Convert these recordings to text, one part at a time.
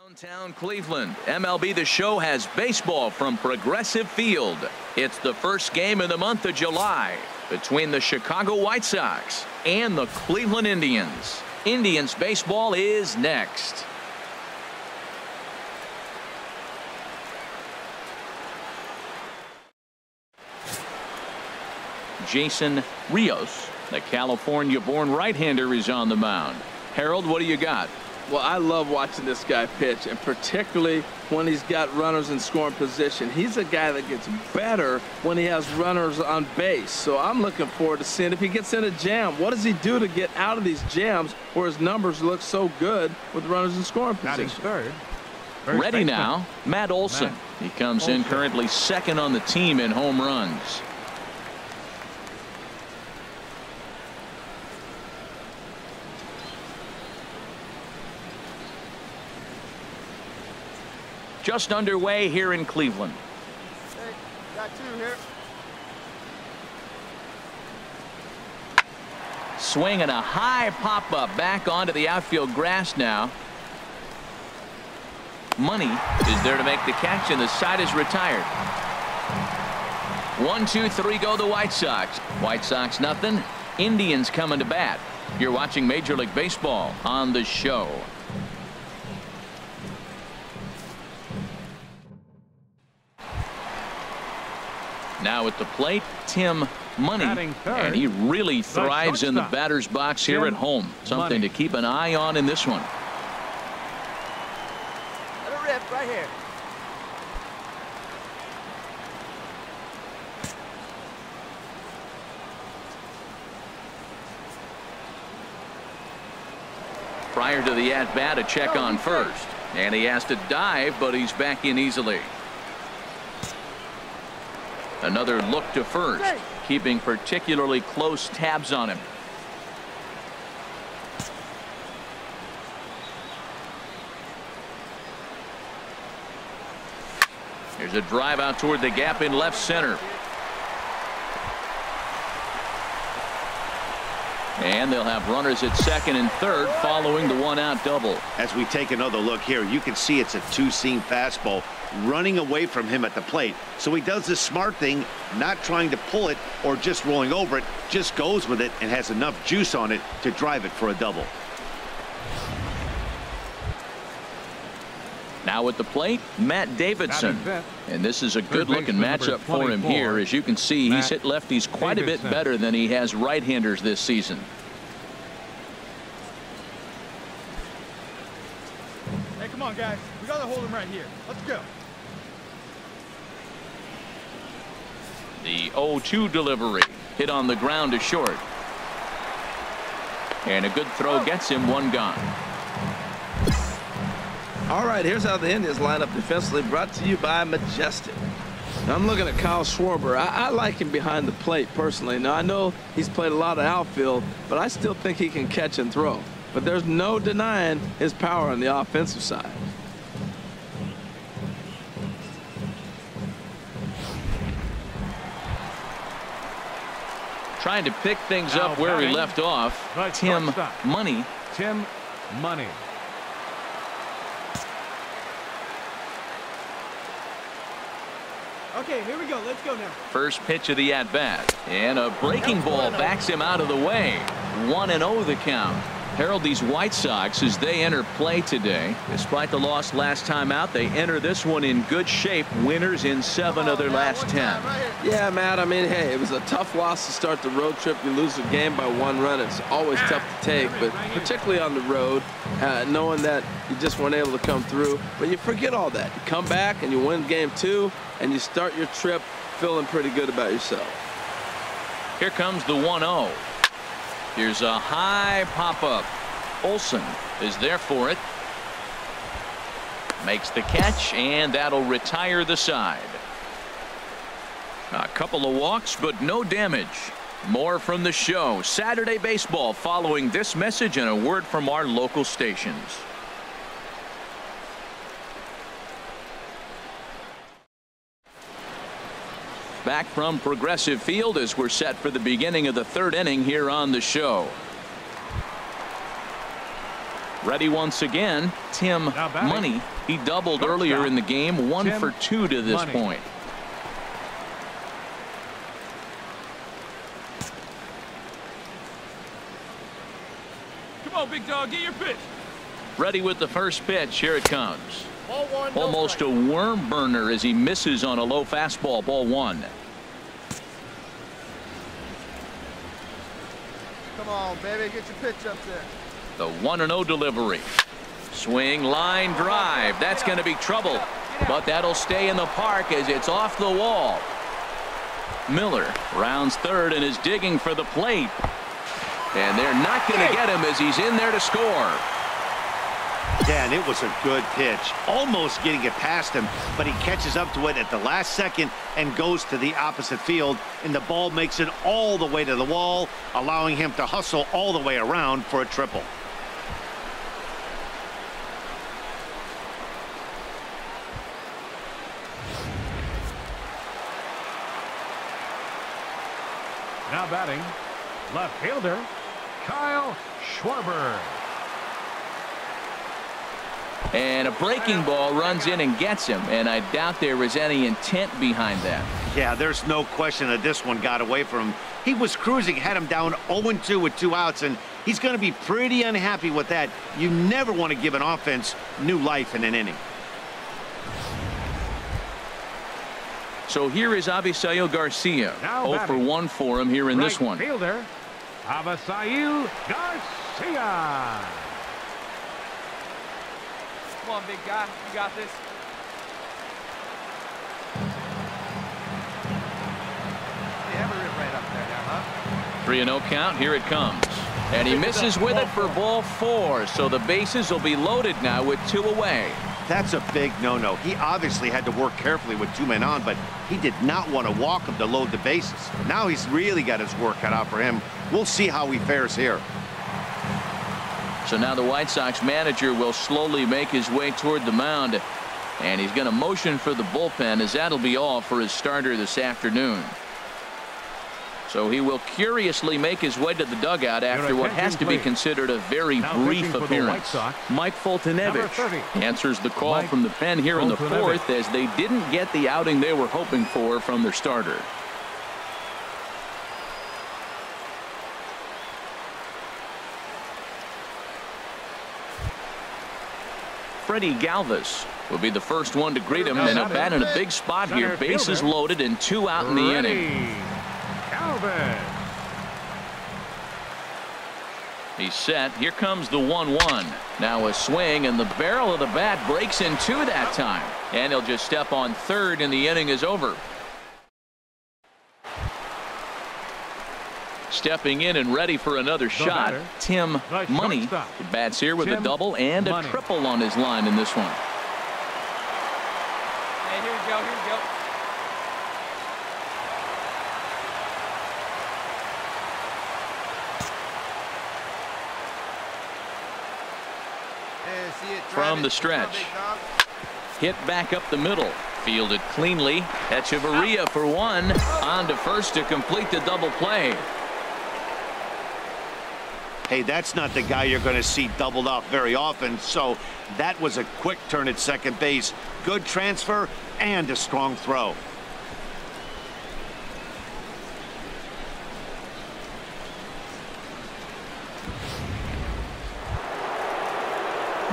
Downtown Cleveland, MLB The Show has baseball from Progressive Field. It's the first game in the month of July between the Chicago White Sox and the Cleveland Indians. Indians baseball is next. Jason Rios, the California-born right-hander, is on the mound. Harold, what do you got? Well, I love watching this guy pitch, and particularly when he's got runners in scoring position. He's a guy that gets better when he has runners on base. So I'm looking forward to seeing if he gets in a jam. What does he do to get out of these jams where his numbers look so good with runners in scoring position? Third. Ready now, Matt Olson. He comes in currently second on the team in home runs. Just underway here in Cleveland. Hey, got two here. Swing and a high pop-up back onto the outfield grass now. Money is there to make the catch, and the side is retired. 1, 2, 3 go the White Sox. White Sox nothing. Indians coming to bat. You're watching Major League Baseball on The Show. Now at the plate, Tim Money, and he really thrives in the batter's box here at home. Something to keep an eye on in this one. Let it rip right here. Prior to the at-bat, a check on first, and he has to dive, but he's back in easily. Another look to first, keeping particularly close tabs on him. Here's a drive out toward the gap in left center. And they'll have runners at second and third following the one-out double. As we take another look here, you can see it's a two-seam fastball running away from him at the plate. So he does this smart thing, not trying to pull it or just rolling over it, just goes with it and has enough juice on it to drive it for a double. Now at the plate, Matt Davidson. And this is a good-looking matchup for him here. As you can see, he's hit lefties quite a bit better than he has right-handers this season. Hey, come on, guys. We got to hold him right here. Let's go. The 0-2 delivery hit on the ground to short. And a good throw gets him one gone. All right, here's how the Indians line up defensively, brought to you by Majestic. Now, I'm looking at Kyle Schwarber. I like him behind the plate personally. Now, I know he's played a lot of outfield, but I still think he can catch and throw. But there's no denying his power on the offensive side. Trying to pick things up where he left off. Tim Money. Tim Money. Okay, here we go. Let's go now. First pitch of the at-bat. And a breaking ball backs him out of the way. 1-0 the count. Harold, these White Sox, as they enter play today, despite the loss last time out, they enter this one in good shape. Winners in 7 of their last 10. Yeah, Matt, I mean, hey, it was a tough loss to start the road trip. You lose a game by 1 run. It's always tough to take, but particularly on the road, knowing that you just weren't able to come through. But you forget all that. You come back and you win game 2, and you start your trip feeling pretty good about yourself. Here comes the 1-0. Here's a high pop-up. Olson is there for it. Makes the catch, and that'll retire the side. A couple of walks, but no damage. More from The Show. Saturday baseball following this message and a word from our local stations. Back from Progressive Field as we're set for the beginning of the 3rd inning here on The Show. Ready once again, Tim Money. He doubled earlier in the game, 1 for 2 to this point. Come on, big dog, get your pitch. Ready with the first pitch. Here it comes. Ball one, Almost a worm burner as he misses on a low fastball. Ball 1. Come on, baby, get your pitch up there. The 1-0 delivery. Swing, line drive. That's going to be trouble. But that'll stay in the park as it's off the wall. Miller rounds third and is digging for the plate. And they're not going to get him as he's in there to score. Yeah, and it was a good pitch. Almost getting it past him, but he catches up to it at the last second and goes to the opposite field. And the ball makes it all the way to the wall, allowing him to hustle all the way around for a triple. Now batting, left fielder, Kyle Schwarber. And a breaking ball runs in and gets him, and I doubt there was any intent behind that. Yeah, there's no question that this one got away from him. He was cruising, had him down 0-2 with 2 outs, and he's going to be pretty unhappy with that. You never want to give an offense new life in an inning. So here is Avisail Garcia. Now 0 for 1 for him here in this one. Fielder, Avisail Garcia. Come on, big guy, you got this. You have it right up there now, huh? 3-0 count. Here it comes. And he misses with it for ball 4. So the bases will be loaded now with 2 away. That's a big no-no. He obviously had to work carefully with 2 men on, but he did not want to walk him to load the bases. Now he's really got his work cut out for him. We'll see how he fares here. So now the White Sox manager will slowly make his way toward the mound, and he's going to motion for the bullpen, as that'll be all for his starter this afternoon. So he will curiously make his way to the dugout after what has to be considered a very brief appearance. Mike Foltynewicz answers the call from the pen here in the 4th, as they didn't get the outing they were hoping for from their starter. Freddie Galvis will be the first one to greet him, and a bat in a big spot here. Bases loaded and 2 out in the inning. He's set. Here comes the 1-1. Now a swing, and the barrel of the bat breaks in 2 that time. And he'll just step on third, and the inning is over. Stepping in and ready for another shot, Tim Money. He bats here with a double and a triple on his line in this one. Hey, here we go, here we go. From the stretch. Hit back up the middle. Fielded cleanly. Echeverria for 1. On to first to complete the double play. Hey, that's not the guy you're going to see doubled off very often, so that was a quick turn at second base. Good transfer and a strong throw.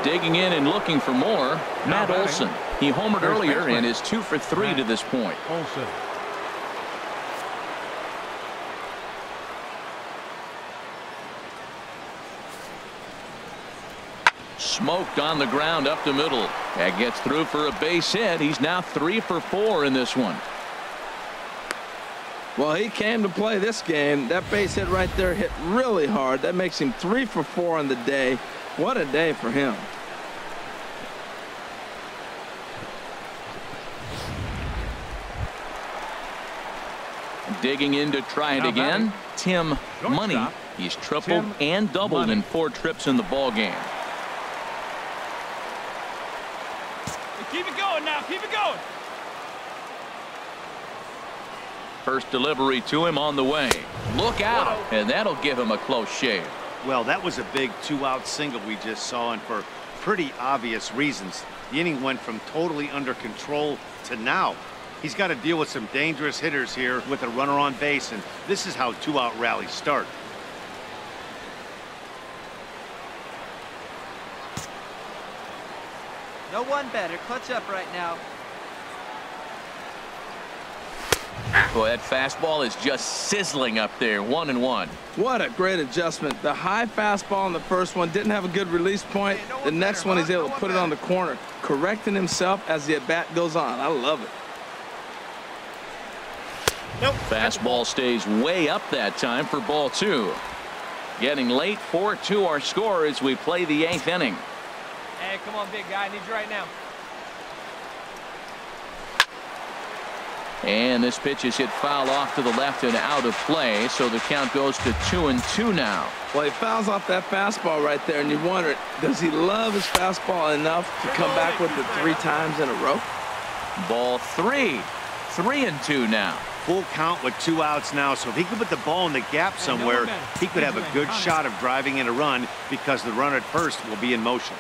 Digging in and looking for more, Matt Olson. He homered earlier and is 2 for 3 to this point. Olson. Smoked on the ground up the middle. That gets through for a base hit. He's now 3 for 4 in this one. Well, he came to play this game. That base hit right there hit really hard. That makes him 3 for 4 on the day. What a day for him. Digging in to try it again, Tim Money. He's tripled and doubled in 4 trips in the ball game. Keep it going now, keep it going. First delivery to him on the way. Look out, and that'll give him a close shave. Well, that was a big 2-out single we just saw, and for pretty obvious reasons. The inning went from totally under control to now. He's got to deal with some dangerous hitters here with a runner on base, and this is how 2-out rallies start. No one better. Clutch up right now. Well, that fastball is just sizzling up there. 1-1. What a great adjustment. The high fastball in the first one didn't have a good release point. The next one he's able to put it on the corner, correcting himself as the at-bat goes on. I love it. Fastball stays way up that time for ball 2. Getting late. 4-2 our score as we play the 8th inning. Hey, come on, big guy. I need you right now. And this pitch is hit foul off to the left and out of play, so the count goes to 2-2 now. Well, he fouls off that fastball right there, and you wonder, does he love his fastball enough to come back with it 3 times in a row? Ball 3. 3-2 now. Full count with 2 outs now, so if he could put the ball in the gap somewhere, he could have a good shot of driving in a run because the runner at first will be in motion.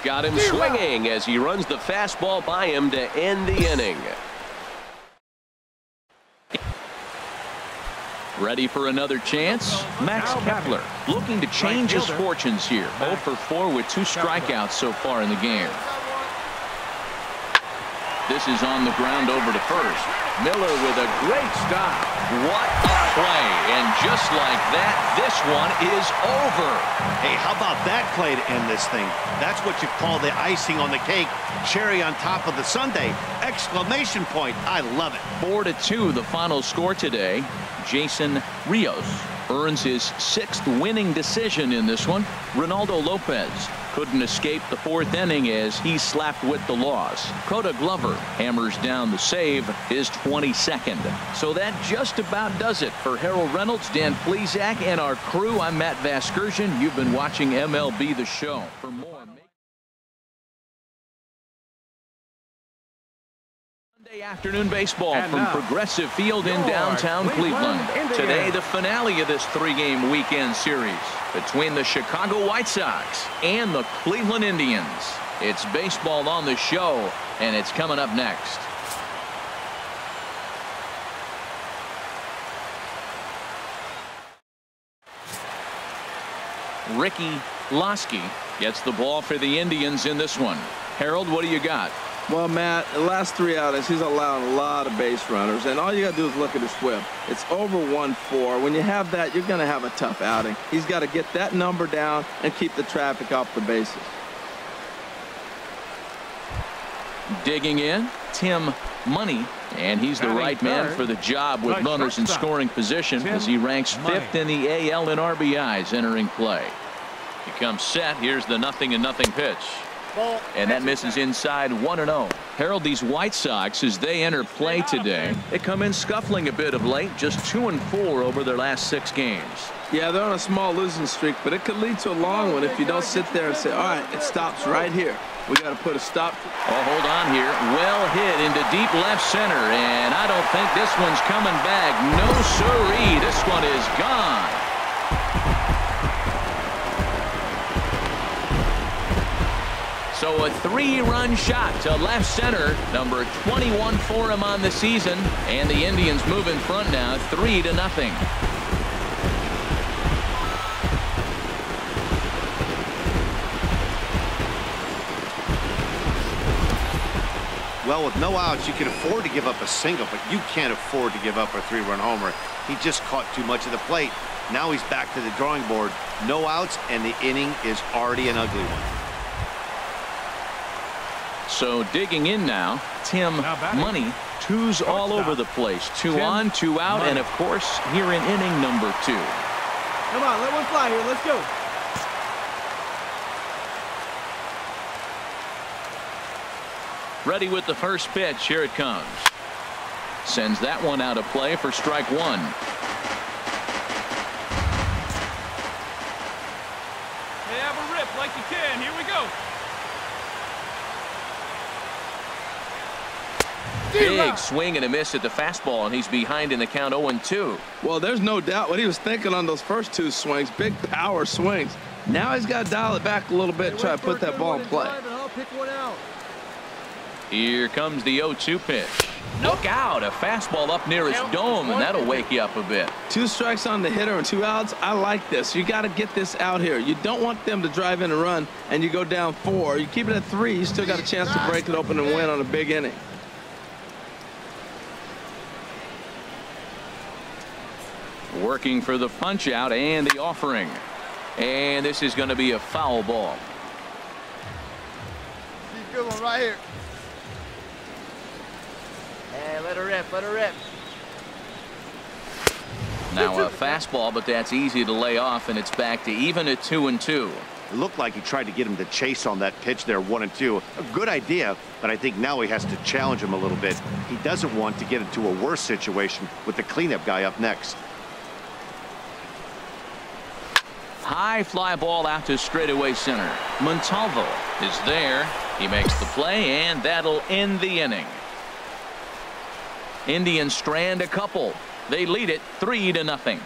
Got him swinging as he runs the fastball by him to end the inning. Ready for another chance? Max Kepler looking to change his fortunes here. 0 for 4 with 2 strikeouts so far in the game. This is on the ground over to first. Miller with a great stop. What a play. And just like that, this one is over. Hey, how about that play to end this thing? That's what you call the icing on the cake. Cherry on top of the sundae. Exclamation point. I love it. 4-2 the final score today. Jason Rios earns his 6th winning decision in this one. Ronaldo Lopez couldn't escape the 4th inning as he slapped with the loss. Coda Glover hammers down the save, his 22nd. So that just about does it for Harold Reynolds, Dan Plesac, and our crew. I'm Matt Vasgersian. You've been watching MLB The Show. For more Sunday afternoon baseball from Progressive Field in downtown Cleveland. Today, the finale of this 3-game weekend series between the Chicago White Sox and the Cleveland Indians. It's baseball on the show, and it's coming up next. Ricky Lasky gets the ball for the Indians in this one. Harold, what do you got? Well, Matt, the last 3 outings, he's allowed a lot of base runners, and all you got to do is look at his whip. It's over 1-4. When you have that, you're going to have a tough outing. He's got to get that number down and keep the traffic off the bases. Digging in, Tim Money, and he's the right man for the job with runners in scoring position as he ranks 5th in the AL in RBIs entering play. He comes set. Here's the 0-0 pitch. And that misses inside. 1-0. Harold, these White Sox, as they enter play today, they come in scuffling a bit of late, just 2-4 over their last 6 games. Yeah, they're on a small losing streak, but it could lead to a long one if you don't sit there and say, all right, it stops right here. We got to put a stop. Oh, hold on here. Well hit into deep left center, and I don't think this one's coming back. No siree. This one is gone. So a 3-run shot to left center, number 21 for him on the season, and the Indians move in front now, 3-0. Well, with no outs, you can afford to give up a single, but you can't afford to give up a 3-run homer. He just caught too much of the plate. Now he's back to the drawing board. No outs, and the inning is already an ugly one. So digging in now, Tim Money. 2's all over the place. 2 on, 2 out, and of course, here in inning number 2. Come on, let one fly here. Let's go. Ready with the first pitch. Here it comes. Sends that one out of play for strike 1. Hey, have a rip like you can. Here we go. Big swing and a miss at the fastball, and he's behind in the count 0-2. Well, there's no doubt what he was thinking on those first two swings. Big power swings. Now he's got to dial it back a little bit and try to put that ball in play. Here comes the 0-2 pitch. Look out, a fastball up near his dome, and that'll wake you up a bit. 2 strikes on the hitter and 2 outs. I like this. You got to get this out here. You don't want them to drive in a run and you go down 4. You keep it at 3, you still got a chance to break it open and win on a big inning. Working for the punch out and the offering. And this is going to be a foul ball. Good one right here. Hey, let her rip, let her rip. Now a fastball, but that's easy to lay off, and it's back to even at 2-2. It looked like he tried to get him to chase on that pitch there, 1-2. A good idea, but I think now he has to challenge him a little bit. He doesn't want to get into a worse situation with the cleanup guy up next. High fly ball out to straightaway center. Montalvo is there. He makes the play, and that'll end the inning. Indians strand a couple. They lead it 3-0.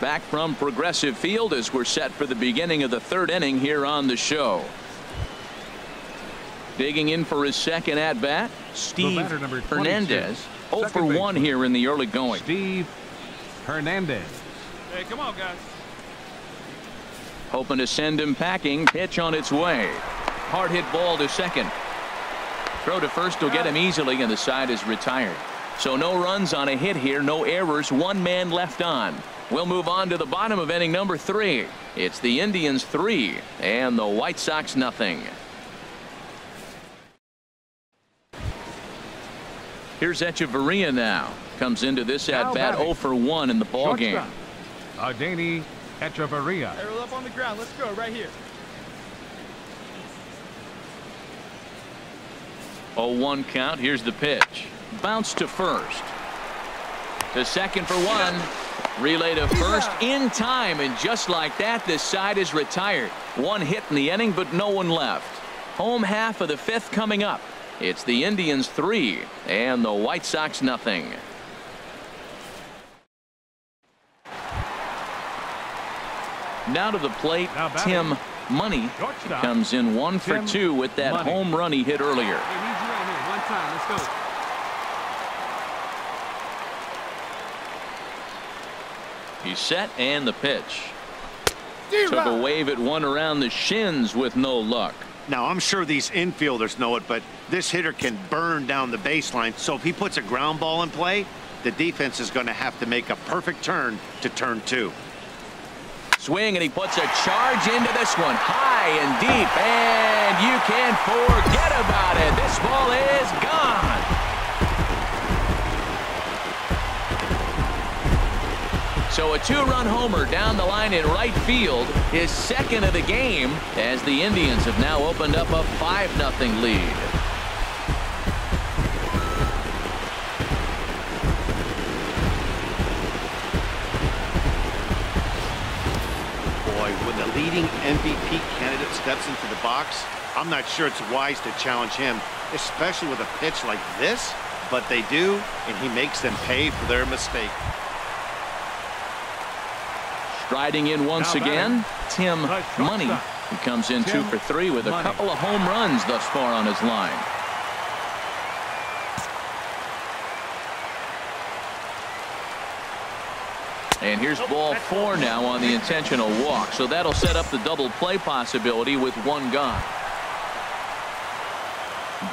Back from Progressive Field as we're set for the beginning of the 3rd inning here on the show. Digging in for his second at bat, Steve Hernandez. 0 for 1 here in the early going. Steve Hernandez. Hey, come on, guys. Hoping to send him packing. Pitch on its way. Hard hit ball to second. Throw to first will get him easily, and the side is retired. So no runs on a hit here, no errors, 1 man left on. We'll move on to the bottom of inning number 3. It's the Indians 3 and the White Sox nothing. Here's Echeverria now. Comes into this at bat 0 for 1 in the ball game. Adeiny Echeverria. Hey, roll up on the ground. Let's go right here. 0-1 count. Here's the pitch. Bounce to first. To second for 1. Relay to first in time, and just like that, this side is retired. 1 hit in the inning, but no one left. Home half of the 5th coming up. It's the Indians 3 and the White Sox nothing. Now to the plate, Tim Money comes in 1 for 2 with that home run he hit earlier. Hey, need you right here. 1 time. Let's go. He's set, and the pitch. Took a wave at 1 around the shins with no luck. Now, I'm sure these infielders know it, but this hitter can burn down the baseline. So if he puts a ground ball in play, the defense is going to have to make a perfect turn to turn 2. Swing, and he puts a charge into this one. High and deep, and you can forget about it. This ball is gone. So a 2-run homer down the line in right field, his 2nd of the game, as the Indians have now opened up a 5-0 lead. Boy, when the leading MVP candidate steps into the box, I'm not sure it's wise to challenge him, especially with a pitch like this, but they do, and he makes them pay for their mistake. Striding in once again, Tim Money. He comes in 2 for 3 with a couple of home runs thus far on his line. And here's ball 4 now on the intentional walk. So that'll set up the double play possibility with 1 gone.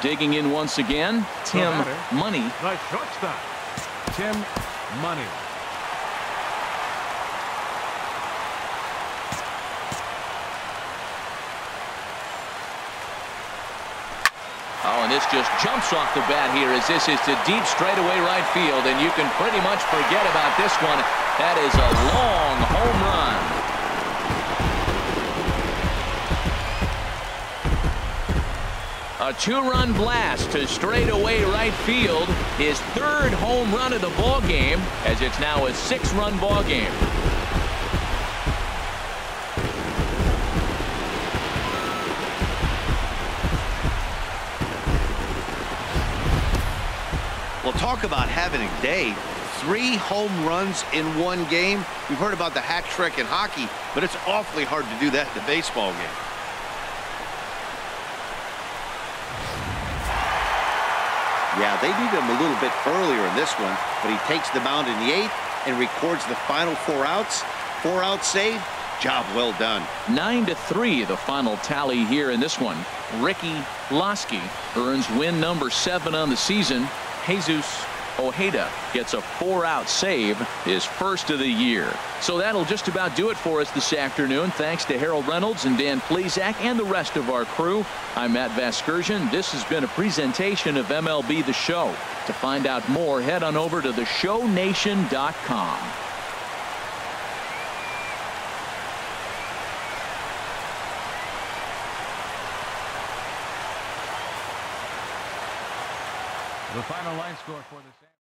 Digging in once again, Tim Money. The shortstop, Tim Money. Oh, and this just jumps off the bat here as this is to deep straightaway right field, and you can pretty much forget about this one. That is a long home run. A 2-run blast to straightaway right field. His 3rd home run of the ball game, as it's now a 6-run ball game. Well, talk about having a day. 3 home runs in one game. We've heard about the hat trick in hockey, but it's awfully hard to do that in a baseball game. Yeah, they needed him a little bit earlier in this one, but he takes the mound in the 8th and records the final 4 outs. 4 outs saved. Job well done. 9-3 the final tally here in this one. Ricky Lasky earns win number 7 on the season. Jesus Ojeda gets a 4-out save, his first of the year. So that'll just about do it for us this afternoon. Thanks to Harold Reynolds and Dan Plesac and the rest of our crew. I'm Matt Vasgersian. This has been a presentation of MLB The Show. To find out more, head on over to theshownation.com. The final line score for the